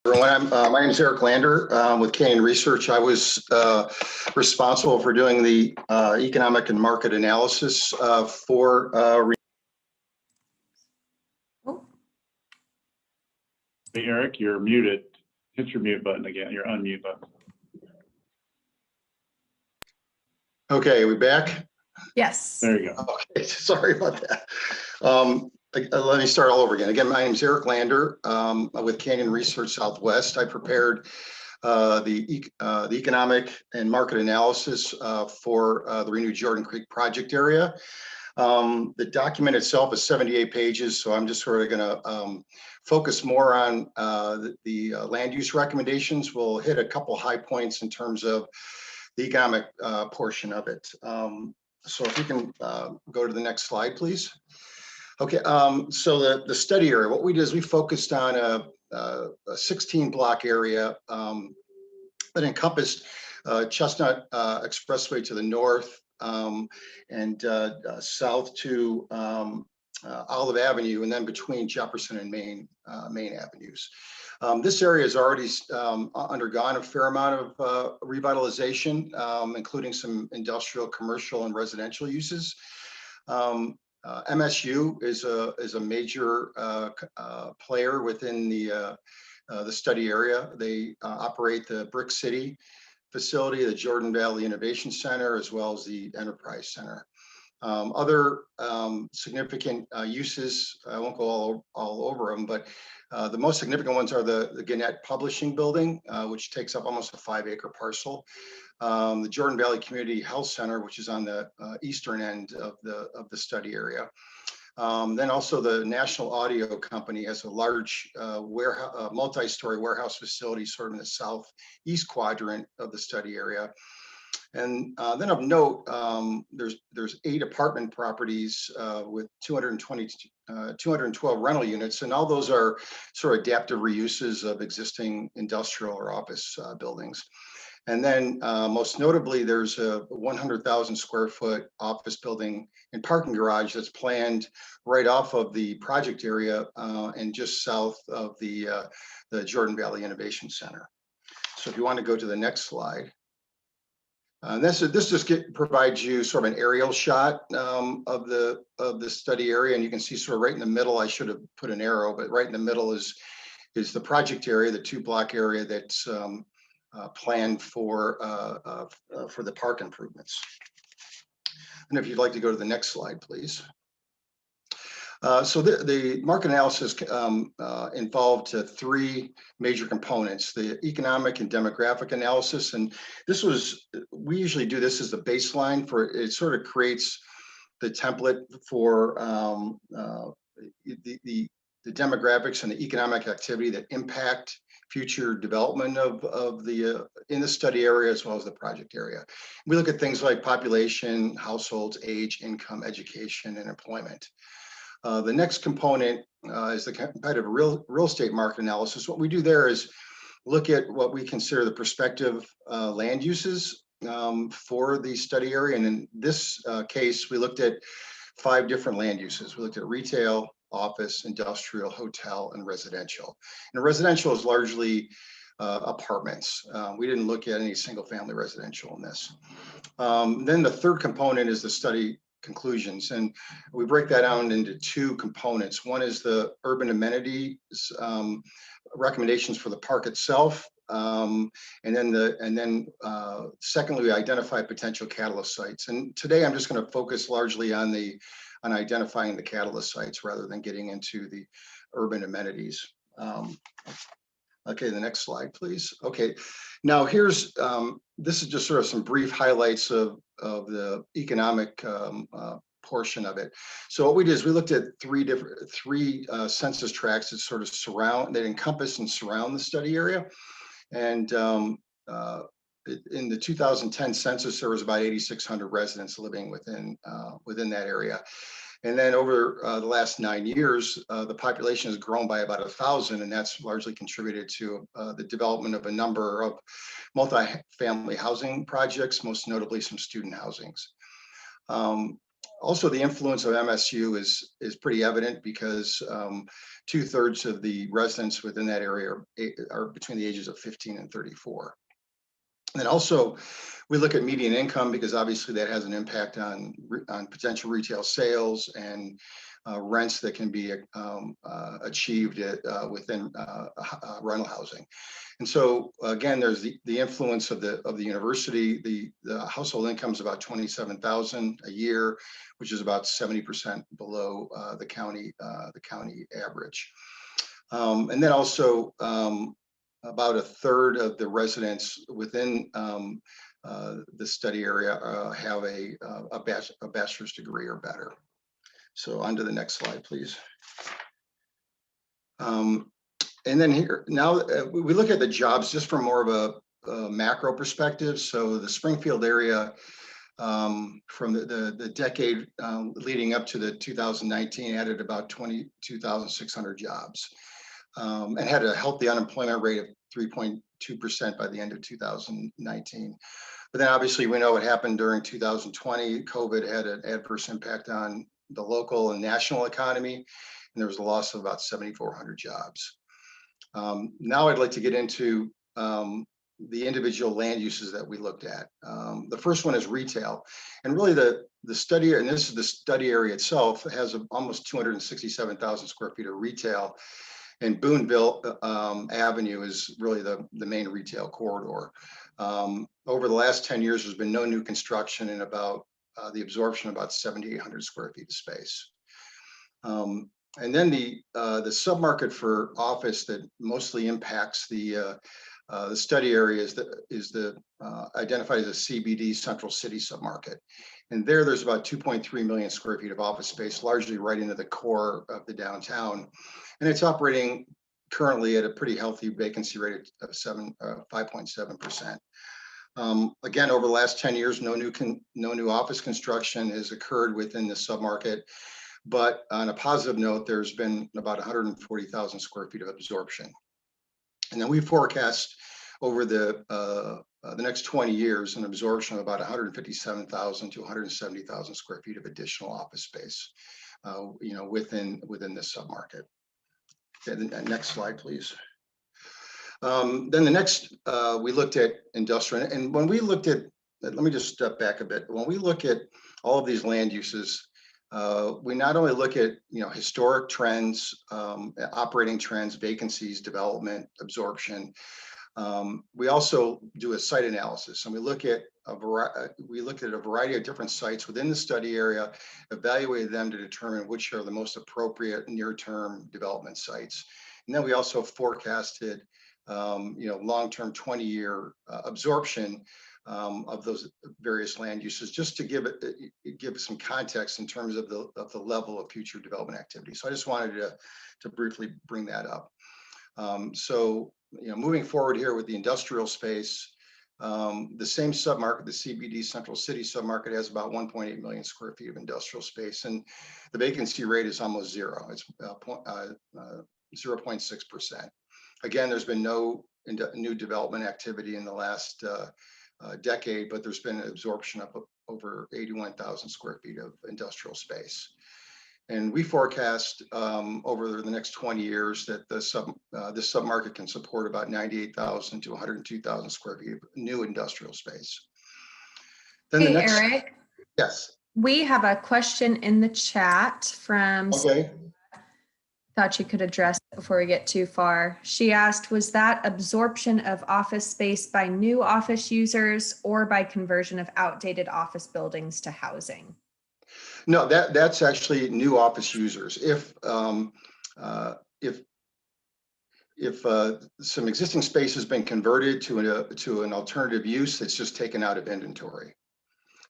Everyone, my name is Eric Lander with Canyon Research. I was responsible for doing the economic and market analysis for. Hey, Eric, you're muted. Hit your mute button again, your unmute button. Okay, are we back? Yes. There you go. Okay, sorry about that. Let me start all over again. Again, my name is Eric Lander with Canyon Research Southwest. I prepared the economic and market analysis for the Renewed Jordan Creek project area. The document itself is 78 pages, so I'm just sort of going to focus more on the land use recommendations. We'll hit a couple high points in terms of the economic portion of it. So if you can go to the next slide, please. Okay, so the study area, what we did is we focused on a 16 block area that encompassed Chestnut Expressway to the north and south to Olive Avenue, and then between Jefferson and Main Avenues. This area has already undergone a fair amount of revitalization, including some industrial, commercial, and residential uses. MSU is a major player within the study area. They operate the Brick City facility, the Jordan Valley Innovation Center, as well as the Enterprise Center. Other significant uses, I won't go all over them, but the most significant ones are the Gannett Publishing Building, which takes up almost a 5-acre parcel. The Jordan Valley Community Health Center, which is on the eastern end of the study area. Then also the National Audio Company has a large multi-story warehouse facility sort of in the southeast quadrant of the study area. And then of note, there's 8 apartment properties with 212 rental units, and all those are sort of adaptive reuses of existing industrial or office buildings. And then most notably, there's a 100,000 square foot office building and parking garage that's planned right off of the project area and just south of the Jordan Valley Innovation Center. So if you want to go to the next slide. This just provides you sort of an aerial shot of the study area, and you can see sort of right in the middle. I should have put an arrow, but right in the middle is the project area, the 2-block area that's planned for the park improvements. And if you'd like to go to the next slide, please. So the market analysis involved 3 major components: the economic and demographic analysis. And we usually do this as the baseline for it. Sort of creates the template for the demographics and the economic activity that impact future development of in the study area as well as the project area. We look at things like population, households, age, income, education, and employment. The next component is the competitive real estate market analysis. What we do there is look at what we consider the prospective land uses for the study area. And in this case, we looked at 5 different land uses. We looked at retail, office, industrial, hotel, and residential. And residential is largely apartments. We didn't look at any single family residential in this. Then the third component is the study conclusions, and we break that down into 2 components. One is the urban amenities recommendations for the park itself, and then secondly, we identify potential catalyst sites. And today I'm just going to focus largely on identifying the catalyst sites rather than getting into the urban amenities. Okay, the next slide, please. Okay, now here's this is just sort of some brief highlights of the economic portion of it. So what we did is we looked at 3 census tracts that sort of encompass and surround the study area. And in the 2010 census, there was about 8,600 residents living within that area. And then over the last 9 years, the population has grown by about 1,000, and that's largely contributed to the development of a number of multi-family housing projects, most notably some student housings. Also, the influence of MSU is pretty evident because 2/3 of the residents within that area are between the ages of 15 and 34. And also, we look at median income because obviously that has an impact on potential retail sales and rents that can be achieved within rental housing. And so again, there's the influence of the university. The household income is about $27,000 a year, which is about 70% below the county average. And then also, about 1/3 of the residents within the study area have a bachelor's degree or better. So on to the next slide, please. And then here, now we look at the jobs just from more of a macro perspective. So the Springfield area, from the decade leading up to the 2019, added about 22,600 jobs. And had a healthy unemployment rate of 3.2% by the end of 2019. But then obviously we know what happened during 2020. COVID had an adverse impact on the local and national economy, and there was a loss of about 7,400 jobs. Now I'd like to get into the individual land uses that we looked at. The first one is retail, and really the study, and this is the study area itself, has almost 267,000 square feet of retail. And Boonville Avenue is really the main retail corridor. Over the last 10 years, there's been no new construction and about the absorption of about 7,800 square feet of space. And then the submarket for office that mostly impacts the study area is identified as a CBD, Central City submarket. And there's about 2.3 million square feet of office space, largely right into the core of the downtown. And it's operating currently at a pretty healthy vacancy rate of 5.7%. Again, over the last 10 years, no new office construction has occurred within the submarket. But on a positive note, there's been about 140,000 square feet of absorption. And then we forecast over the next 20 years an absorption of about 157,000 to 170,000 square feet of additional office space, within this submarket. Okay, the next slide, please. Then the next, we looked at industrial, and when we looked at, let me just step back a bit. When we look at all of these land uses, we not only look at historic trends, operating trends, vacancies, development, absorption. We also do a site analysis, and we look at a variety of different sites within the study area, evaluate them to determine which are the most appropriate near-term development sites. And then we also forecasted, long-term 20-year absorption of those various land uses, just to give some context in terms of the level of future development activity. So I just wanted to briefly bring that up. So moving forward here with the industrial space, the same submarket, the CBD Central City submarket, has about 1.8 million square feet of industrial space, and the vacancy rate is almost zero. It's 0.6%. Again, there's been no new development activity in the last decade, but there's been an absorption of over 81,000 square feet of industrial space. And we forecast over the next 20 years that this submarket can support about 98,000 to 102,000 square feet of new industrial space. Then the next, Eric. Yes. We have a question in the chat from. Okay. Thought you could address it before we get too far. She asked, was that absorption of office space by new office users or by conversion of outdated office buildings to housing? No, that's actually new office users. If some existing space has been converted to an alternative use, it's just taken out of inventory.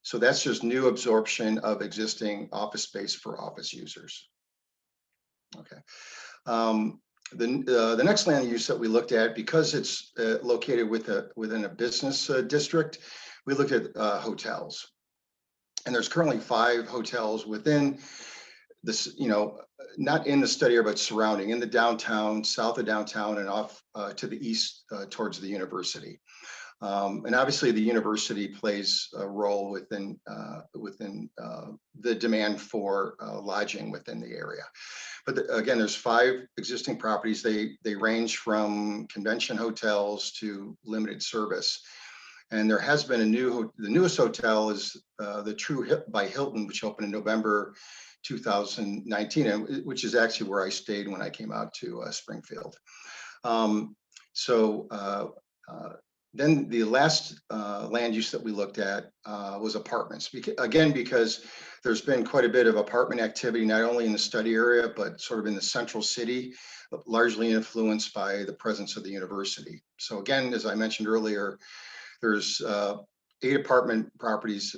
So that's just new absorption of existing office space for office users. Okay. The next land use that we looked at, because it's located within a business district, we looked at hotels. And there's currently 5 hotels within this, not in the study area, but surrounding, in the downtown, south of downtown, and off to the east towards the university. And obviously, the university plays a role within the demand for lodging within the area. But again, there's 5 existing properties. They range from convention hotels to limited service. And there has been the newest hotel is the True by Hilton, which opened in November 2019, and which is actually where I stayed when I came out to Springfield. Then the last land use that we looked at was apartments. Because there's been quite a bit of apartment activity, not only in the study area, but sort of in the central city, largely influenced by the presence of the university. So again, as I mentioned earlier, there's 8 apartment properties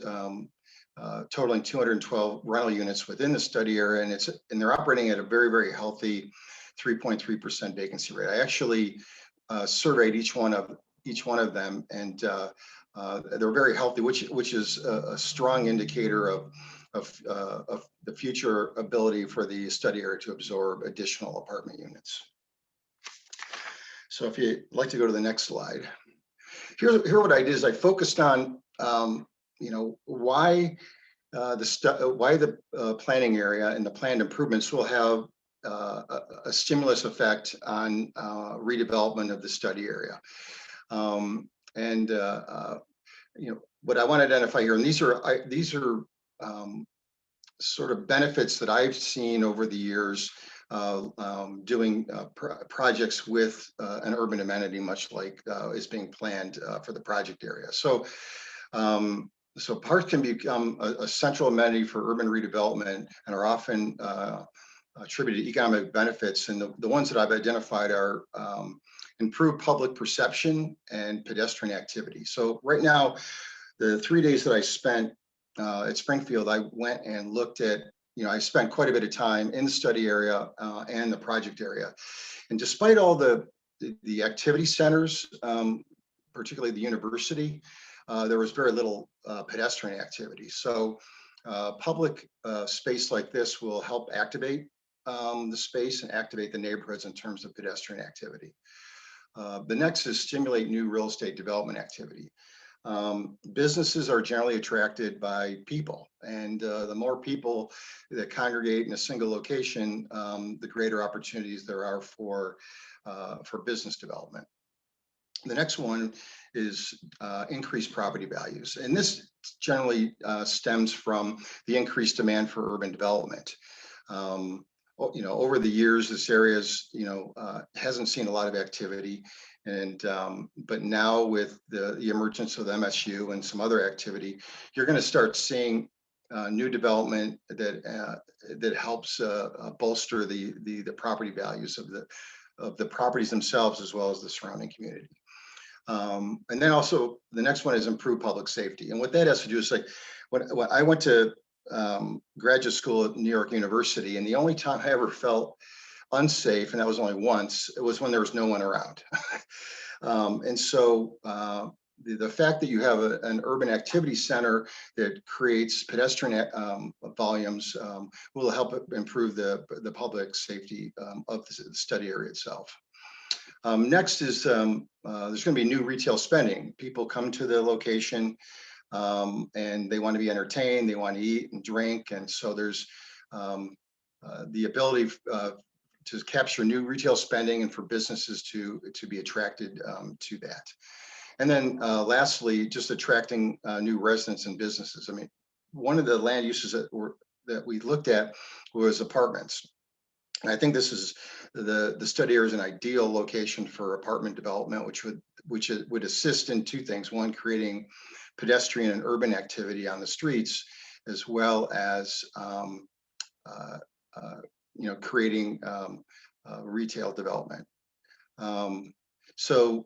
totaling 212 rental units within the study area, and they're operating at a very, very healthy 3.3% vacancy rate. I actually surveyed each one of them, and they're very healthy, which is a strong indicator of the future ability for the study area to absorb additional apartment units. So if you'd like to go to the next slide. Here what I did is I focused on why the planning area and the planned improvements will have a stimulus effect on redevelopment of the study area. What I want to identify here, and these are sort of benefits that I've seen over the years doing projects with an urban amenity, much like is being planned for the project area. So parks can become a central amenity for urban redevelopment and are often attributed to economic benefits. And the ones that I've identified are improved public perception and pedestrian activity. So right now, the 3 days that I spent at Springfield, I went and looked at, I spent quite a bit of time in the study area and the project area. And despite all the activity centers, particularly the university, there was very little pedestrian activity. So public space like this will help activate the space and activate the neighborhoods in terms of pedestrian activity. The next is stimulate new real estate development activity. Businesses are generally attracted by people, and the more people that congregate in a single location, the greater opportunities there are for business development. The next one is increased property values, and this generally stems from the increased demand for urban development. Over the years, this area hasn't seen a lot of activity, but now with the emergence of the MSU and some other activity, you're going to start seeing new development that helps bolster the property values of the properties themselves, as well as the surrounding community. And then also the next one is improved public safety, and what that has to do is, like, when I went to graduate school at New York University, and the only time I ever felt unsafe, and that was only once, it was when there was no one around. And so the fact that you have an urban activity center that creates pedestrian volumes will help improve the public safety of the study area itself. Next is there's going to be new retail spending. People come to the location and they want to be entertained, they want to eat and drink, and so there's the ability to capture new retail spending and for businesses to be attracted to that. And then lastly, just attracting new residents and businesses. I mean, one of the land uses that we looked at was apartments. And I think this is the study area is an ideal location for apartment development, which would assist in 2 things. One, creating pedestrian and urban activity on the streets, as well as creating retail development. So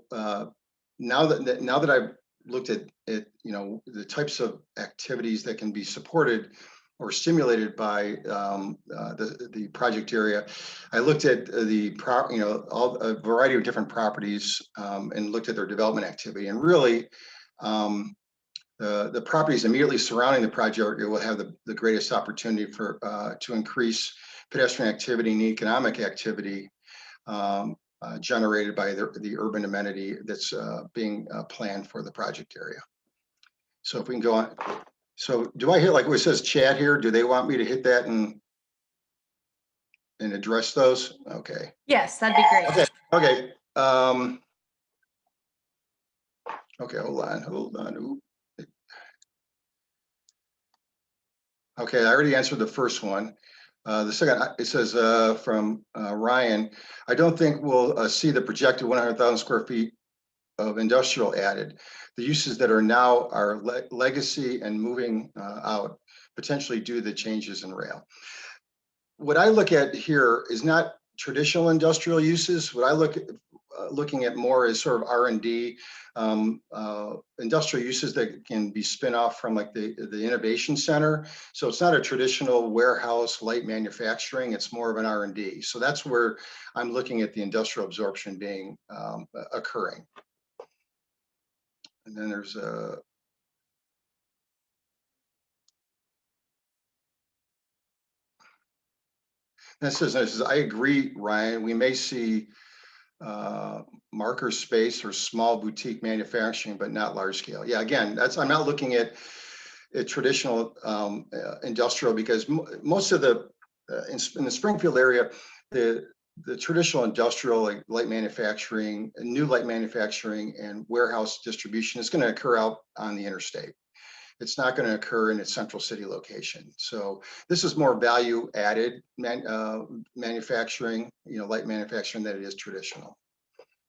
now that I've looked at the types of activities that can be supported or stimulated by the project area, I looked at a variety of different properties and looked at their development activity, and really the properties immediately surrounding the project area will have the greatest opportunity to increase pedestrian activity and economic activity generated by the urban amenity that's being planned for the project area. So if we can go on. So do I hit like where it says chat here? Do they want me to hit that and address those? Okay. Yes, that'd be great. Okay. Okay. Okay, hold on. Ooh. Okay, I already answered the first one. The second, it says from Ryan, I don't think we'll see the projected 100,000 square feet of industrial added. The uses that are now are legacy and moving out, potentially due to the changes in rail. What I look at here is not traditional industrial uses. What I looking at more is sort of R&D, industrial uses that can be spin off from like the innovation center. So it's not a traditional warehouse, light manufacturing, it's more of an R&D. So that's where I'm looking at the industrial absorption being occurring. And then there's a, this says, I agree, Ryan, we may see marker space or small boutique manufacturing, but not large scale. Yeah, again, I'm not looking at traditional industrial, because most of the in the Springfield area, the traditional industrial, like light manufacturing, new light manufacturing and warehouse distribution is going to occur out on the interstate. It's not going to occur in its central city location. So this is more value added manufacturing, light manufacturing, than it is traditional.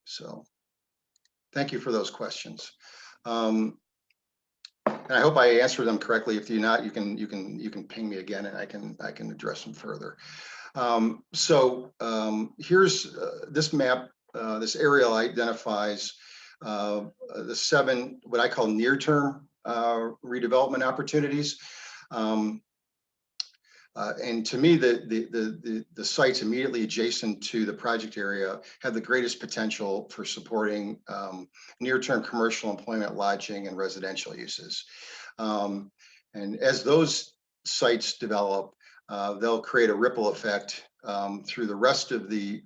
So thank you for those questions. And I hope I answered them correctly. If you not, you can ping me again and I can address them further. Here's this map. This aerial identifies the 7 what I call near-term redevelopment opportunities. And to me, the sites immediately adjacent to the project area have the greatest potential for supporting near-term commercial, employment, lodging, and residential uses. And as those sites develop, they'll create a ripple effect through the rest of the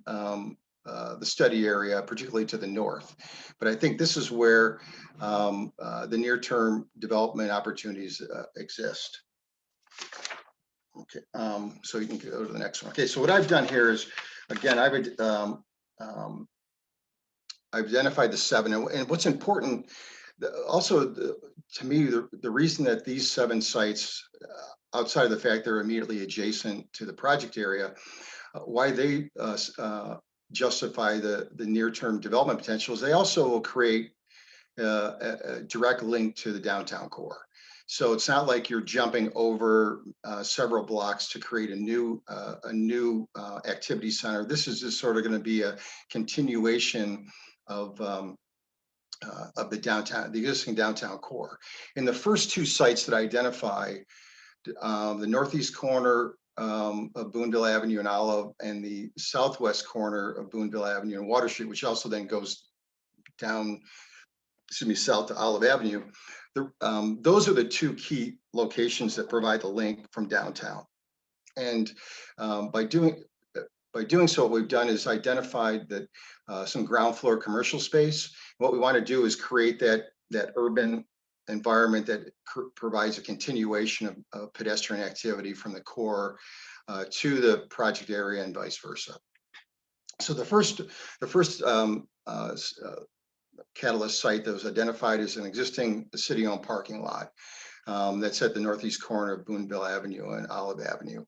study area, particularly to the north. But I think this is where the near-term development opportunities exist. Okay, so you can go to the next one. Okay, so what I've done here is, again, I've identified the 7, and what's important, also to me, the reason that these 7 sites, outside of the fact they're immediately adjacent to the project area, why they justify the near-term development potential is they also will create a direct link to the downtown core. So it's not like you're jumping over several blocks to create a new activity center. This is just sort of going to be a continuation of the existing downtown core. In the first 2 sites that I identify, the northeast corner of Boonville Avenue and Olive, and the southwest corner of Boonville Avenue and Water Street, which also then goes down, south to Olive Avenue. Those are the 2 key locations that provide the link from downtown. And by doing so, what we've done is identified that some ground floor commercial space. What we want to do is create that urban environment that provides a continuation of pedestrian activity from the core to the project area and vice versa. So the first Catalyst site that was identified as an existing city-owned parking lot that's at the northeast corner of Boonville Avenue and Olive Avenue.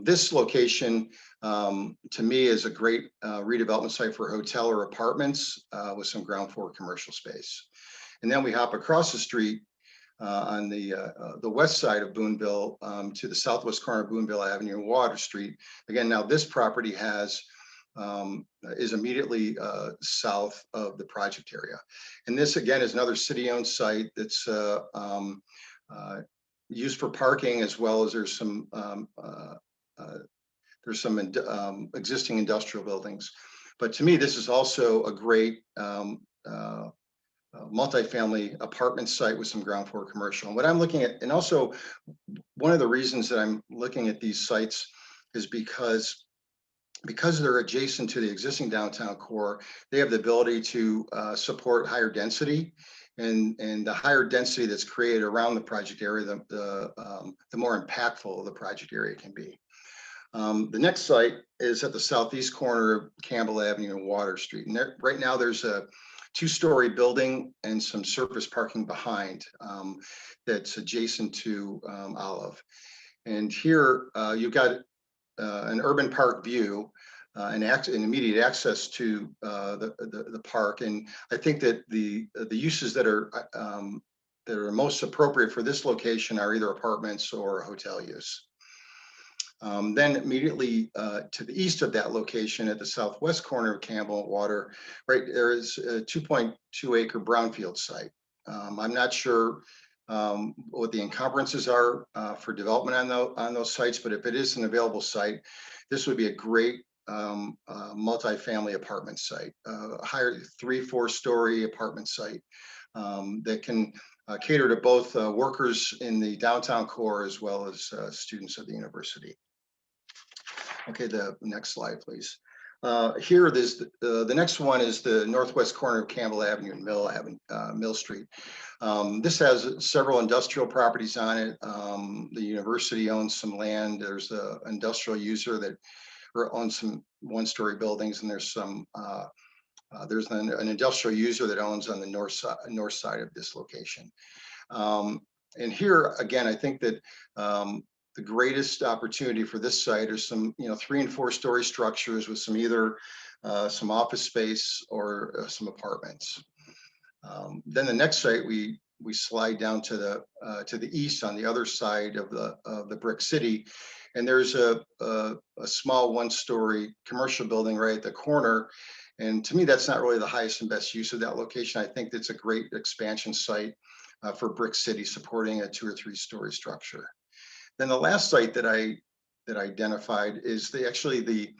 This location, to me, is a great redevelopment site for hotel or apartments with some ground floor commercial space. And then we hop across the street on the west side of Boonville to the southwest corner of Boonville Avenue and Water Street. Again, now this property is immediately south of the project area. And this, again, is another city-owned site that's used for parking, as well as there's some existing industrial buildings. But to me, this is also a great multifamily apartment site with some ground floor commercial. And what I'm looking at, and also one of the reasons that I'm looking at these sites is because they're adjacent to the existing downtown core, they have the ability to support higher density, and the higher density that's created around the project area, the more impactful the project area can be. The next site is at the southeast corner of Campbell Avenue and Water Street, and there, right now there's a 2-story building and some surface parking behind that's adjacent to Olive. And here you've got an urban park view and immediate access to the park. And I think that the uses that are most appropriate for this location are either apartments or hotel use. Then immediately to the east of that location, at the southwest corner of Campbell and Water, right, there is a 2.2 acre brownfield site. I'm not sure what the encumbrances are for development on those sites, but if it is an available site, this would be a great multifamily apartment site, higher 3-4 story apartment site that can cater to both workers in the downtown core as well as students at the university. Okay, the next slide, please. Here, there's the next one is the northwest corner of Campbell Avenue and Mill Street. This has several industrial properties on it. The university owns some land. There's an industrial user that owns some 1-story buildings, and there's some there's an industrial user that owns on the north side of this location. And here again, I think that the greatest opportunity for this site are some 3- and 4-story structures with some either some office space or some apartments. Then the next site we slide down to the east on the other side of the Brick City, and there's a small 1-story commercial building right at the corner. And to me, that's not really the highest and best use of that location. I think that's a great expansion site for Brick City, supporting a 2- or 3-story structure. Then the last site that I identified is actually the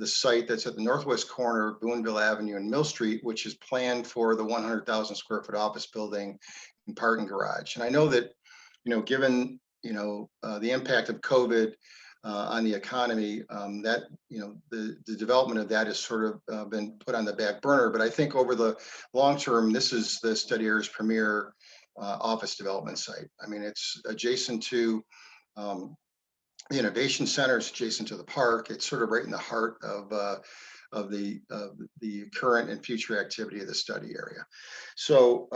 site that's at the northwest corner of Boonville Avenue and Mill Street, which is planned for the 100,000 square foot office building and parking garage. And I know that, given the impact of COVID on the economy, that the development of that has sort of been put on the back burner. But I think over the long term, this is the study area's premier office development site. I mean, it's adjacent to the Innovation Center, it's adjacent to the park. It's sort of right in the heart of the current and future activity of the study area. So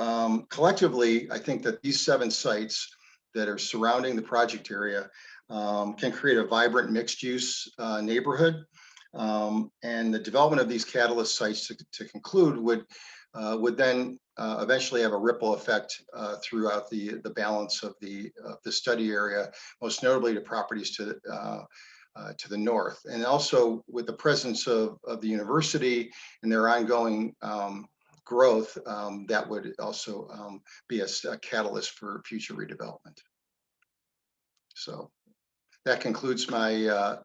collectively, I think that these 7 sites that are surrounding the project area can create a vibrant mixed-use neighborhood. And the development of these catalyst sites to conclude would then eventually have a ripple effect throughout the balance of the study area, most notably to properties to the north. And also with the presence of the university and their ongoing growth, that would also be a catalyst for future redevelopment. So that concludes my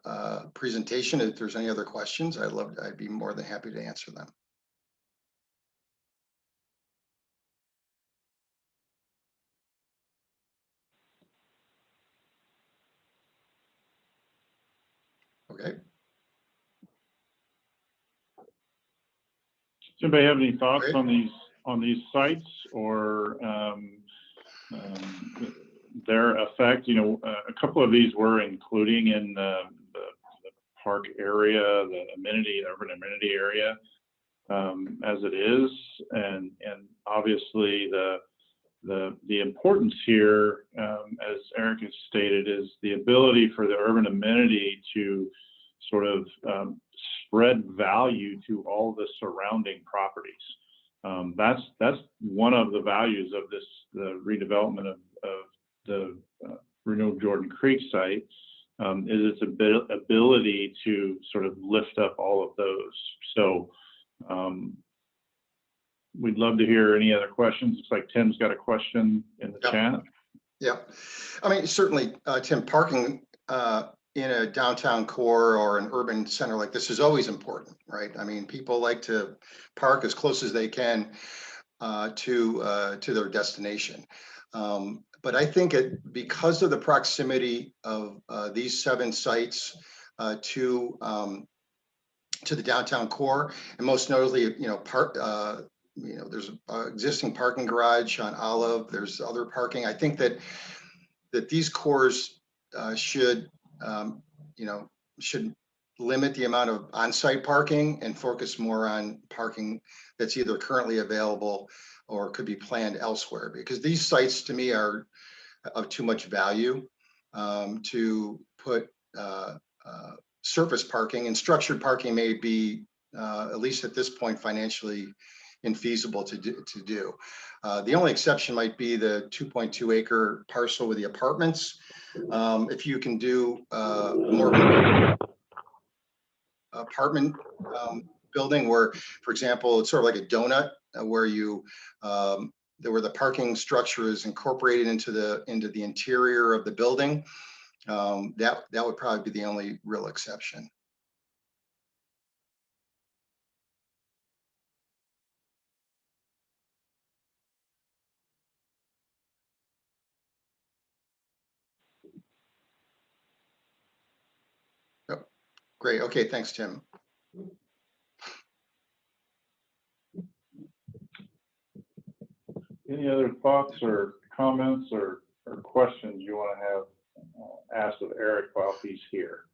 presentation. If there's any other questions, I'd be more than happy to answer them. Okay. Does anybody have any thoughts Great. on these sites or their effect? A couple of these we're including in the park area, the urban amenity area, as it is, and obviously the importance here, as Eric has stated, is the ability for the urban amenity to sort of spread value to all the surrounding properties. That's one of the values of the redevelopment of the Renewal Jordan Creek site, is its ability to sort of lift up all of those. So we'd love to hear any other questions. Looks like Tim's got a question in the chat. Yeah, I mean, certainly, Tim, parking in a downtown core or an urban center like this is always important, right? I mean, people like to park as close as they can. to their destination. But I think because of the proximity of these 7 sites to the downtown core, and most notably, there's an existing parking garage on Olive. There's other parking. I think that these cores should limit the amount of on-site parking and focus more on parking that's either currently available or could be planned elsewhere, because these sites to me are of too much value to put surface parking, and structured parking may be, at least at this point, financially infeasible to do. The only exception might be the 2.2 acre parcel with the apartments. If you can do more of an apartment building where, for example, it's sort of like a donut where where the parking structure is incorporated into the interior of the building, that would probably be the only real exception. Oh, great. Okay, thanks, Tim. Any other thoughts or comments or questions you want to have asked of Eric while he's here?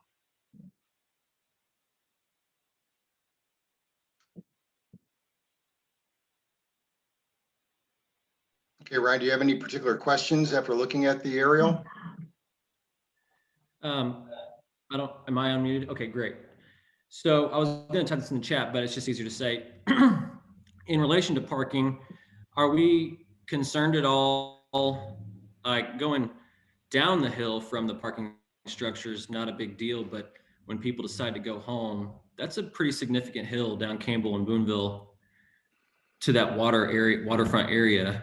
Okay, Ryan, do you have any particular questions after looking at the aerial? Am I unmuted? Okay, great. So I was going to type this in the chat, but it's just easier to say. In relation to parking, are we concerned at all, like going down the hill from the parking structure is not a big deal, but when people decide to go home, that's a pretty significant hill down Campbell and Boonville to that waterfront area.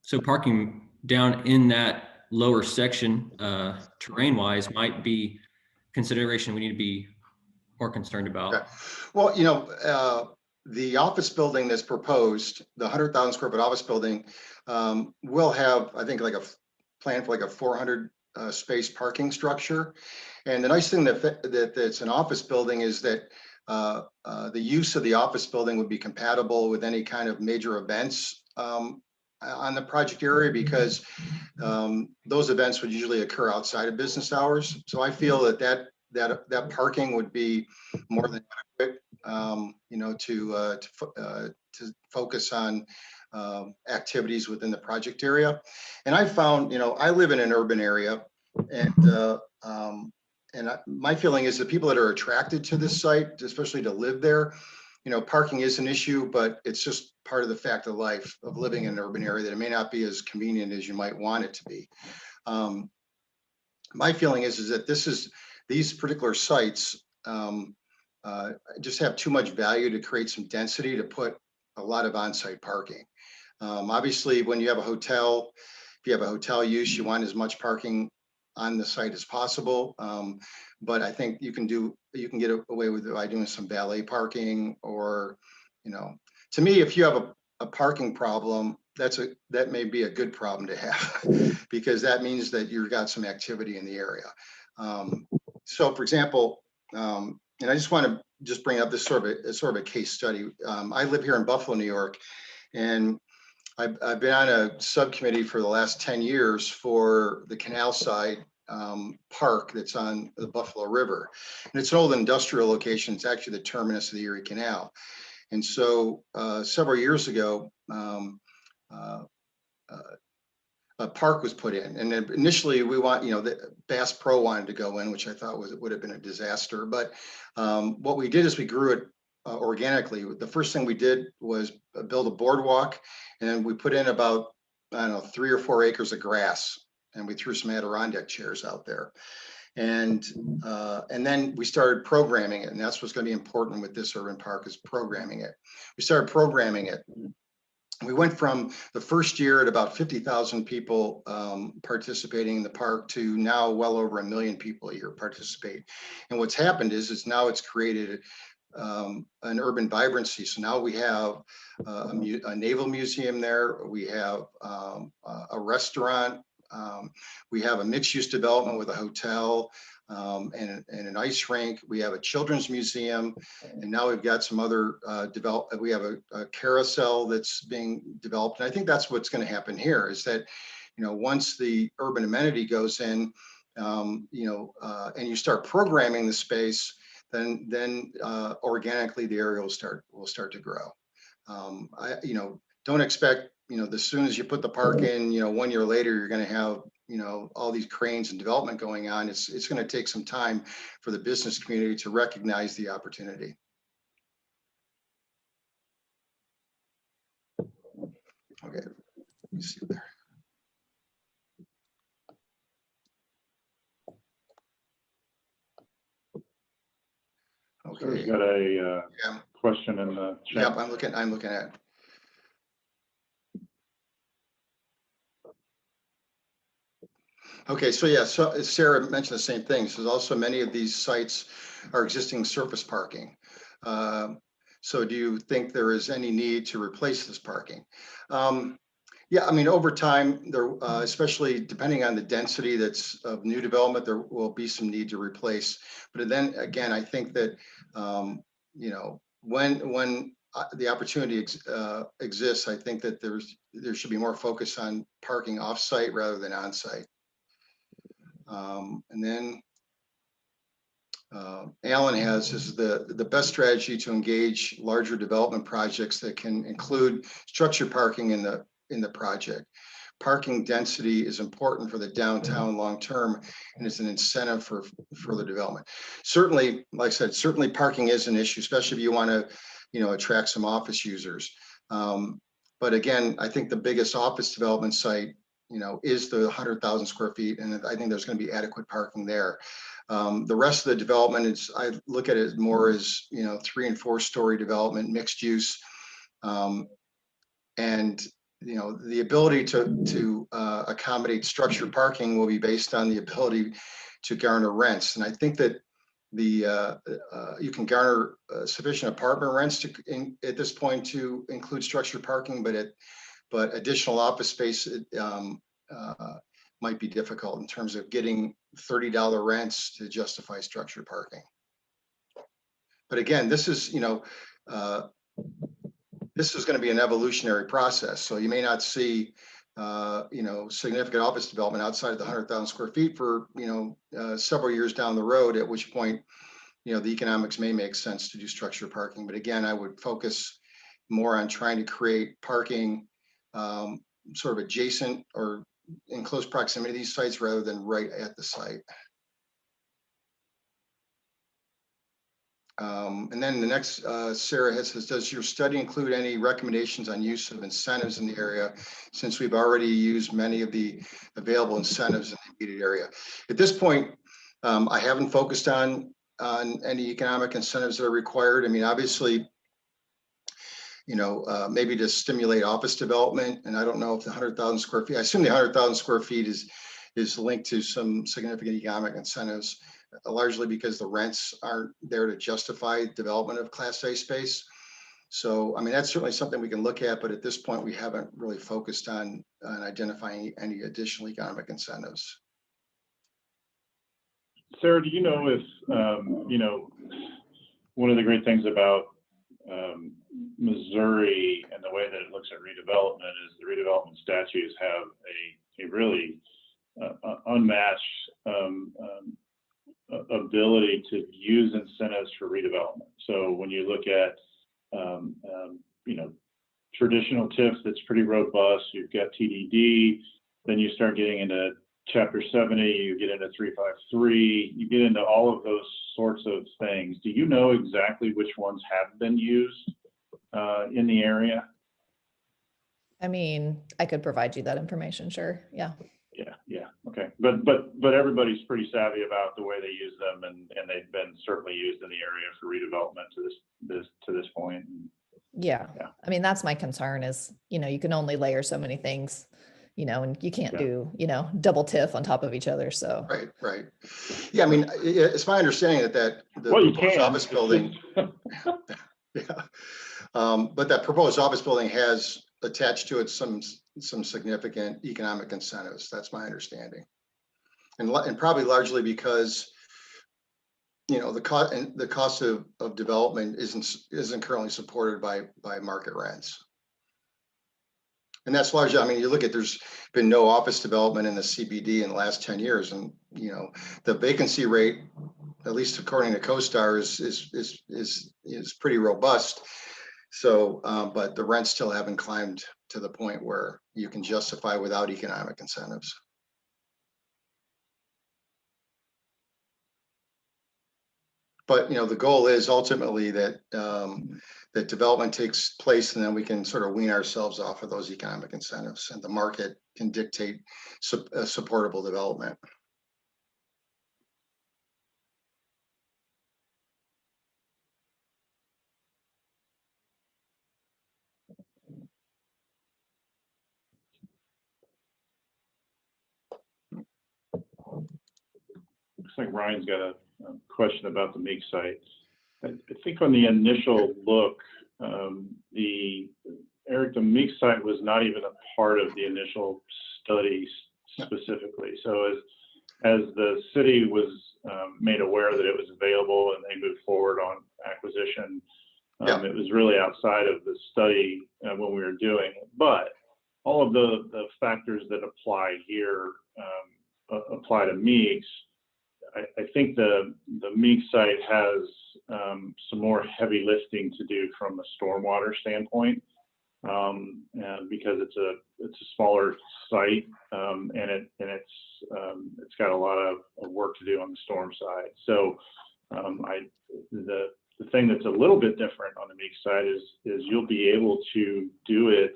So parking down in that lower section, terrain-wise, might be consideration we need to be more concerned about. Okay. Well, the office building that's proposed, the 100,000 square foot office building, will have, I think, like a plan for like a 400 space parking structure. And the nice thing that it's an office building is that the use of the office building would be compatible with any kind of major events on the project area, because those events would usually occur outside of business hours. So I feel that parking would be more than adequate, to focus on activities within the project area. And I found, I live in an urban area, and my feeling is that people that are attracted to this site, especially to live there, parking is an issue, but it's just part of the fact of life of living in an urban area, that it may not be as convenient as you might want it to be. My feeling is that these particular sites just have too much value to create some density to put a lot of on-site parking. Obviously, when you have a hotel, if you have a hotel use, you want as much parking on the site as possible. But I think you can get away with it by doing some valet parking, or, to me, if you have a parking problem, that may be a good problem to have, because that means that you've got some activity in the area. So, for example, and I just want to just bring up this sort of a case study. I live here in Buffalo, New York, and I've been on a subcommittee for the last 10 years for the Canal Side park that's on the Buffalo River. And it's an old industrial location. It's actually the terminus of the Erie Canal. And so several years ago, a park was put in, and initially the Bass Pro wanted to go in, which I thought would have been a disaster. But what we did is we grew it organically. The first thing we did was build a boardwalk, and we put in about, 3 or 4 acres of grass, and we threw some Adirondack chairs out there. And then we started programming it, and that's what's going to be important with this urban park, is programming it. We started programming it. We went from the first year at about 50,000 people participating in the park to now well over 1 million people a year participate. And what's happened is now it's created an urban vibrancy. So now we have a naval museum there. We have a restaurant. We have a mixed-use development with a hotel and an ice rink. We have a children's museum, and now we've got some other we have a carousel that's being developed. And I think that's what's going to happen here is that, once the urban amenity goes in, and you start programming the space, then organically the area will start to grow. Don't expect, as soon as you put the park in, 1 year later, you're going to have, all these cranes and development going on. It's going to take some time for the business community to recognize the opportunity. Okay, let me see there. So we've got a question in the chat. Yep, I'm looking at. Okay, so yeah, so Sarah mentioned the same thing. So also many of these sites are existing surface parking. So do you think there is any need to replace this parking? Yeah, I mean, over time, there, especially depending on the density that's of new development, there will be some need to replace. But then again, I think that, when the opportunity exists, I think that there should be more focus on parking off-site rather than on-site. And then Alan is the best strategy to engage larger development projects that can include structured parking in the project. Parking density is important for the downtown long-term and is an incentive for further development. Certainly, like I said, certainly parking is an issue, especially if you want to, attract some office users. But again, I think the biggest office development site, is the 100,000 square feet. And I think there's going to be adequate parking there. The rest of the development I look at it more as, 3 and 4 story development, mixed use. And the ability to accommodate structured parking will be based on the ability to garner rents. And I think that you can garner sufficient apartment rents at this point to include structured parking, but additional office space might be difficult in terms of getting $30 rents to justify structured parking. But again, this is going to be an evolutionary process. So you may not see, significant office development outside of the 100,000 square feet for, several years down the road, at which point, the economics may make sense to do structured parking. But again, I would focus more on trying to create parking sort of adjacent or in close proximity to these sites rather than right at the site. And then the next, Sarah says, does your study include any recommendations on use of incentives in the area, since we've already used many of the available incentives in the immediate area? At this point, I haven't focused on any economic incentives that are required. I mean, obviously, maybe to stimulate office development. And I don't know if the 100,000 square feet, I assume the 100,000 square feet is linked to some significant economic incentives, largely because the rents aren't there to justify development of Class A space. So, I mean, that's certainly something we can look at, but at this point, we haven't really focused on identifying any additional economic incentives. Sarah, do you know if, one of the great things about Missouri and the way that it looks at redevelopment is the redevelopment statutes have a really unmatched ability to use incentives for redevelopment. So when you look at, traditional TIFs, that's pretty robust. You've got TDD, then you start getting into Chapter 70, you get into 353, you get into all of those sorts of things. Do you know exactly which ones have been used in the area? I mean, I could provide you that information, sure. Yeah. Yeah. Okay. But everybody's pretty savvy about the way they use them, and they've been certainly used in the area for redevelopment to this point. Yeah. I mean, that's my concern is, you can only layer so many things, and you can't Yeah. do, double TIF on top of each other. So Right, right. Yeah, I mean, it's my understanding that the Well, you proposed can. office building, yeah. But that proposed office building has attached to it some significant economic incentives. That's my understanding. And probably largely because, the cost of development isn't currently supported by market rents. And that's largely, I mean, you look at, there's been no office development in the CBD in the last 10 years. And, the vacancy rate, at least according to CoStar, is pretty robust. So, but the rents still haven't climbed to the point where you can justify without economic incentives. But, the goal is ultimately that, that development takes place, and then we can sort of wean ourselves off of those economic incentives, and the market can dictate supportable development. Looks like Ryan's got a question about the Meek site. I think on the initial look, the Meek site was not even a part of the initial study specifically. So as the city was made aware that it was available and they moved forward on acquisition, it was really outside of the study when we were doing it. But all of the factors that apply here apply to Meeks. I think the Meek site has some more heavy lifting to do from a stormwater standpoint, because it's a smaller site, and it's got a lot of work to do on the storm side. So the thing that's a little bit different on the Meek side is you'll be able to do it,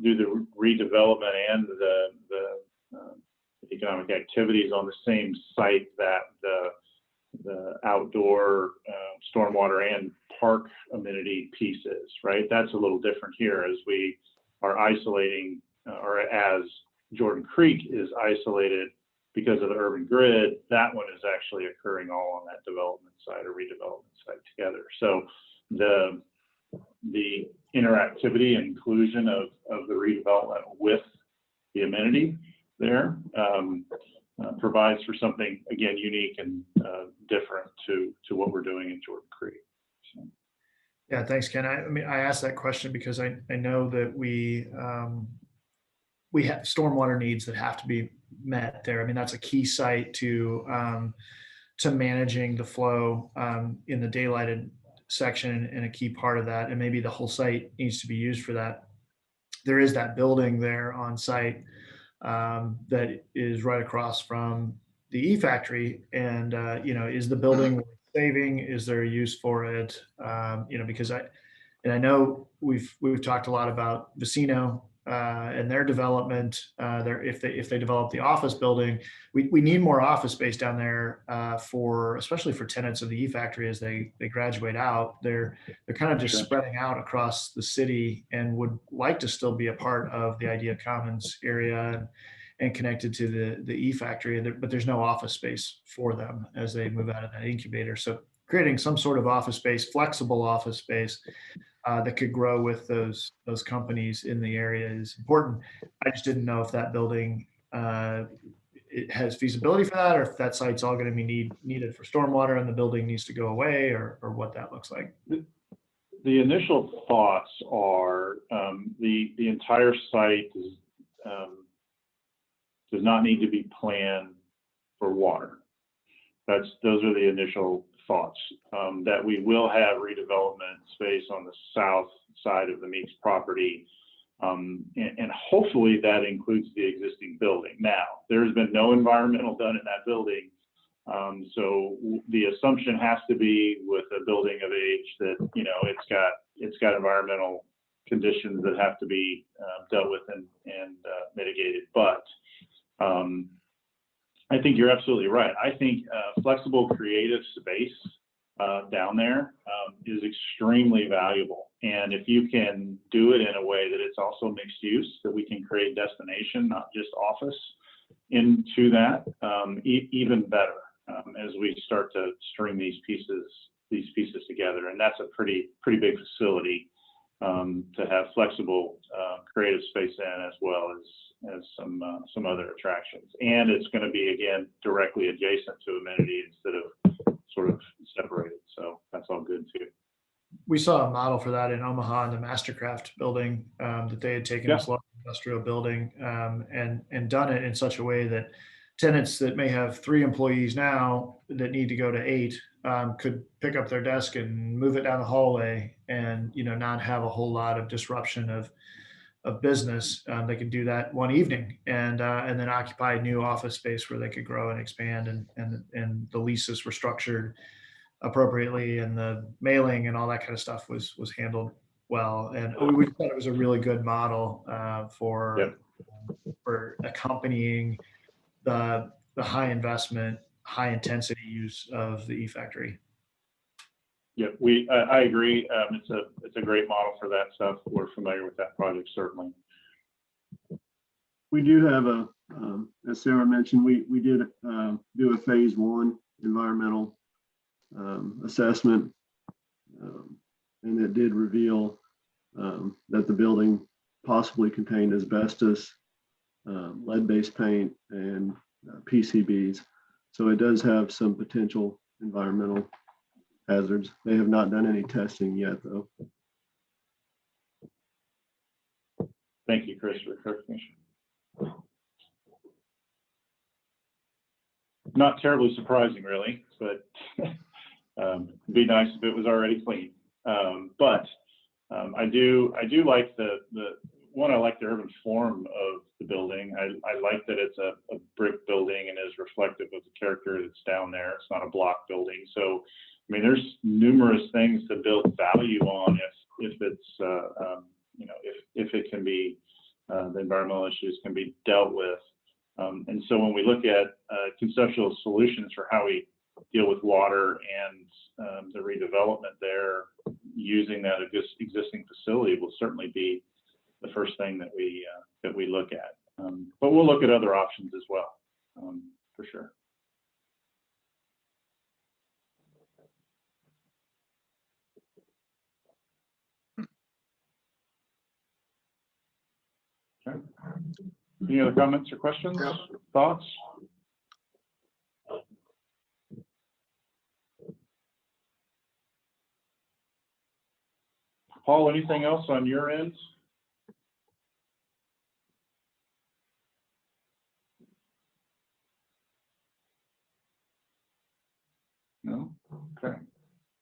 do the redevelopment and the economic activities on the same site that the outdoor stormwater and park amenity pieces, right? That's a little different here, as we are isolating, or as Jordan Creek is isolated because of the urban grid. That one is actually occurring all on that development side or redevelopment site together. So the interactivity and inclusion of the redevelopment with the amenity there provides for something, again, unique and different to what we're doing in Jordan Creek. So. Yeah, thanks, Ken. I mean, I asked that question because I know that we have stormwater needs that have to be met there. I mean, that's a key site to managing the flow in the daylighted section, and a key part of that. And maybe the whole site needs to be used for that. There is that building there on site that is right across from the E-Factory, and is the building worth saving? Is there a use for it? Because I know we've talked a lot about Vicino and their development. If they develop the office building, we need more office space down there especially for tenants of the E-Factory as they graduate out. They're kind of just spreading out across the city and would like to still be a part of the Idea Commons area and connected to the E-Factory, but there's no office space for them as they move out of that incubator. So creating some sort of office space, flexible office space that could grow with those companies in the area is important. I just didn't know if that building it has feasibility for that, or if that site's all going to be needed for stormwater and the building needs to go away, or what that looks like. The initial thoughts are the entire site does not need to be planned for water. Those are the initial thoughts, that we will have redevelopment space on the south side of the Meeks property. And hopefully that includes the existing building. Now, there's been no environmental done in that building. So the assumption has to be, with a building of age, that, it's got environmental conditions that have to be dealt with and mitigated. But I think you're absolutely right. I think flexible, creative space down there is extremely valuable. And if you can do it in a way that it's also mixed use, that we can create destination, not just office, into that, even better as we start to string these pieces together. And that's a pretty big facility to have flexible creative space in, as well as some other attractions. And it's going to be, again, directly adjacent to amenity instead of sort of separated. So that's all good too. We saw a model for that in Omaha in the Mastercraft building, that they had taken this large industrial building, and done it in such a way that tenants that may have 3 employees now that need to go to 8 could pick up their desk and move it down the hallway, and not have a whole lot of disruption of business. They could do that one evening, and then occupy new office space where they could grow and expand, and the leases were structured appropriately, and the mailing and all that kind of stuff was handled well. And we thought it was a really good model for accompanying the high investment, high intensity use of the E-Factory. Yeah, I agree. It's a great model for that stuff. We're familiar with that project, certainly. We do have as Sarah mentioned, we did do a phase 1 environmental assessment, and it did reveal that the building possibly contained asbestos, lead-based paint, and PCBs. So it does have some potential environmental hazards. They have not done any testing yet, though. Thank you, Chris, for the clarification. Not terribly surprising, really, but it'd be nice if it was already clean. But I do like I like the urban form of the building. I like that it's a brick building and is reflective of the character that's down there. It's not a block building. So, I mean, there's numerous things to build value on if it's, if it can be, the environmental issues can be dealt with. And so when we look at conceptual solutions for how we deal with water and the redevelopment there, using that existing facility will certainly be the first thing that we look at. But we'll look at other options as well, for sure. Okay. Any other comments or questions, thoughts? Paul, anything else on your end? No? Okay. Are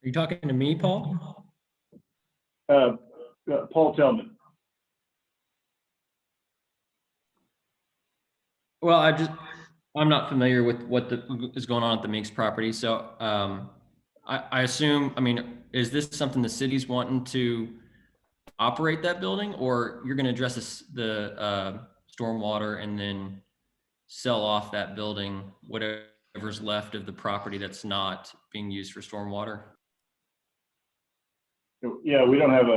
you talking to me, Paul? Paul Tillman. Well, I'm not familiar with what is going on at the Meeks property. So I assume, I mean, is this something the city's wanting to operate that building, or you're going to address the stormwater and then sell off that building, whatever's left of the property that's not being used for stormwater? Yeah, we don't have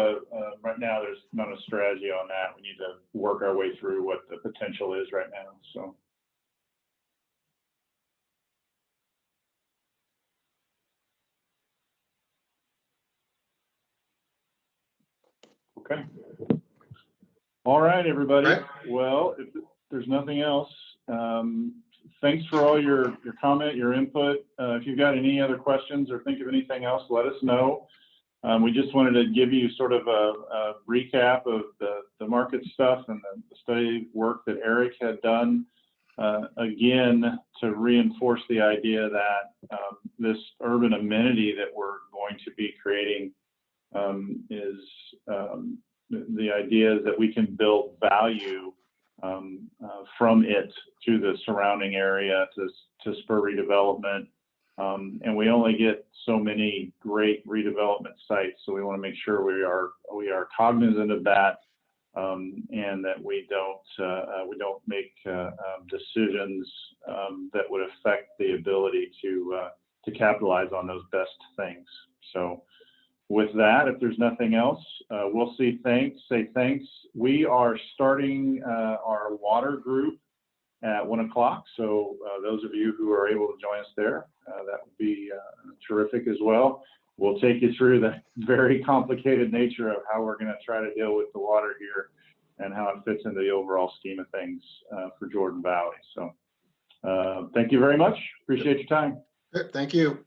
right now, there's not a strategy on that. We need to work our way through what the potential is right now, so. Okay. All right, everybody. All right. Well, if there's nothing else, thanks for all your comment, your input. If you've got any other questions or think of anything else, let us know. We just wanted to give you sort of a recap of the market stuff and the study work that Eric had done, again, to reinforce the idea that this urban amenity that we're going to be creating is the idea that we can build value from it to the surrounding area to spur redevelopment. And we only get so many great redevelopment sites, so we want to make sure we are cognizant of that, and that we don't make decisions that would affect the ability to capitalize on those best things. So with that, if there's nothing else, we'll say thanks. We are starting our water group at 1 o'clock. So those of you who are able to join us there, that would be terrific as well. We'll take you through the very complicated nature of how we're going to try to deal with the water here and how it fits into the overall scheme of things for Jordan Valley. So thank you very much. Appreciate your time. Good, thank you.